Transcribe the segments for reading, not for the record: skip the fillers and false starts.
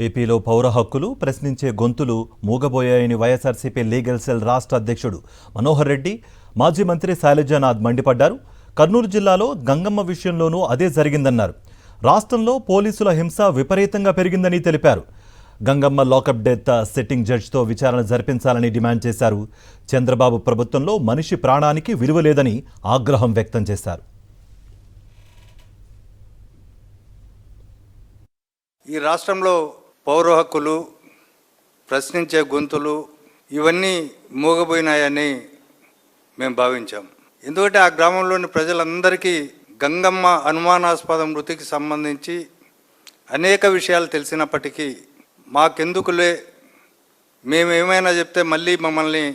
ఏపీలో పౌర హక్కులు ప్రశ్నించే గొంతులు మూగబోయాయని వైఎస్ఆర్సీపీ లీగల్ సెల్ రాష్ట్ర అధ్యక్షుడు మనోహర్ రెడ్డి, మాజీ మంత్రి శైలజానాథ్ మండిపడ్డారు. కర్నూలు జిల్లాలో గంగమ్మ విషయంలోనూ అదే జరిగిందన్నారు. రాష్ట్రంలో పోలీసుల హింస విపరీతంగా పెరిగిందని తెలిపారు. గంగమ్మ లాకప్ డెత్ సిట్టింగ్ జడ్జితో విచారణ జరిపించాలని డిమాండ్ చేశారు. చంద్రబాబు ప్రభుత్వంలో మనిషి ప్రాణానికి విలువ లేదని ఆగ్రహం వ్యక్తం చేశారు. ఈ రాష్ట్రంలో పౌర హక్కులు ప్రశ్నించే గొంతులు ఇవన్నీ మూగబోయినాయని మేము భావించాం. ఎందుకంటే ఆ గ్రామంలోని ప్రజలందరికీ గంగమ్మ అనుమానాస్పద మృతికి సంబంధించి అనేక విషయాలు తెలిసినప్పటికీ మాకెందుకులే, మేమేమైనా చెప్తే మళ్ళీ మమ్మల్ని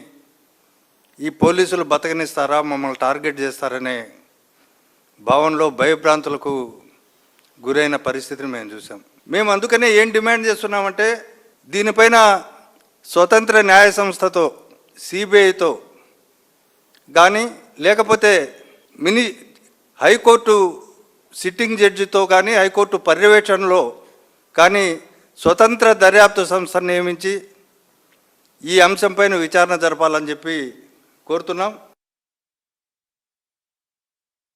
ఈ పోలీసులు బతకనిస్తారా, మమ్మల్ని టార్గెట్ చేస్తారనే భావనలో భయభ్రాంతులకు గురైన పరిస్థితిని మేము చూసాం. మేము అందుకనే ఏం డిమాండ్ చేస్తున్నామంటే దీనిపైన స్వతంత్ర న్యాయ సంస్థతో, సిబిఐతో కానీ లేకపోతే హైకోర్టు సిట్టింగ్ జడ్జితో కానీ హైకోర్టు పర్యవేక్షణలో కానీ స్వతంత్ర దర్యాప్తు సంస్థను నియమించి ఈ అంశంపైన విచారణ జరపాలని చెప్పి కోరుతున్నాం.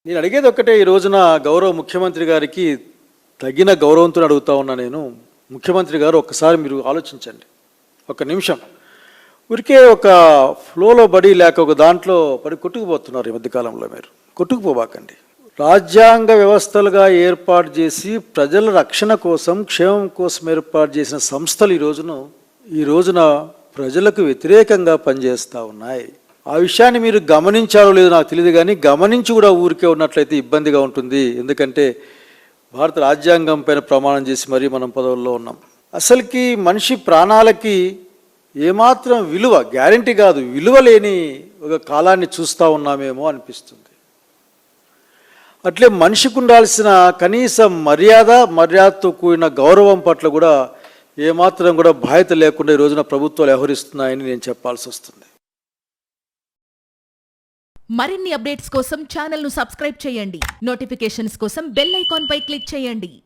నేను అడిగేది ఒక్కటే, ఈ రోజున గౌరవ ముఖ్యమంత్రి గారికి తగిన గౌరవంతో అడుగుతా ఉన్నా నేను. ముఖ్యమంత్రి గారు ఒక్కసారి మీరు ఆలోచించండి, ఒక నిమిషం. ఊరికే ఒక ఫ్లోలో పడి లేక ఒక దాంట్లో పడి కొట్టుకుపోతున్నారు. ఈ మధ్యకాలంలో మీరు కొట్టుకుపోబాకండి. రాజ్యాంగ వ్యవస్థలుగా ఏర్పాటు చేసి ప్రజల రక్షణ కోసం, క్షేమం కోసం ఏర్పాటు చేసిన సంస్థలు ఈ రోజున ప్రజలకు వ్యతిరేకంగా పనిచేస్తూ ఉన్నాయి. ఆ విషయాన్ని మీరు గమనించారో లేదో నాకు తెలియదు, కానీ గమనించి కూడా ఊరికే ఉన్నట్లయితే ఇబ్బందిగా ఉంటుంది. ఎందుకంటే భారత రాజ్యాంగం పైన ప్రమాణం చేసి మరీ మనం పదవుల్లో ఉన్నాం. అసలుకి మనిషి ప్రాణాలకి ఏమాత్రం విలువ, గ్యారంటీ కాదు, విలువ లేని ఒక కాలాన్ని చూస్తూ ఉన్నామేమో అనిపిస్తుంది. అట్లే మనిషికి ఉండాల్సిన కనీస మర్యాదతో కూడిన గౌరవం పట్ల కూడా ఏమాత్రం కూడా బాధ్యత లేకుండా ఈ రోజున ప్రభుత్వాలు వ్యవహరిస్తున్నాయని నేను చెప్పాల్సి వస్తుంది. మరిన్ని అప్డేట్స్ కోసం ఛానల్ను సబ్స్క్రైబ్ చేయండి. నోటిఫికేషన్స్ కోసం బెల్ ఐకాన్ పై క్లిక్ చేయండి.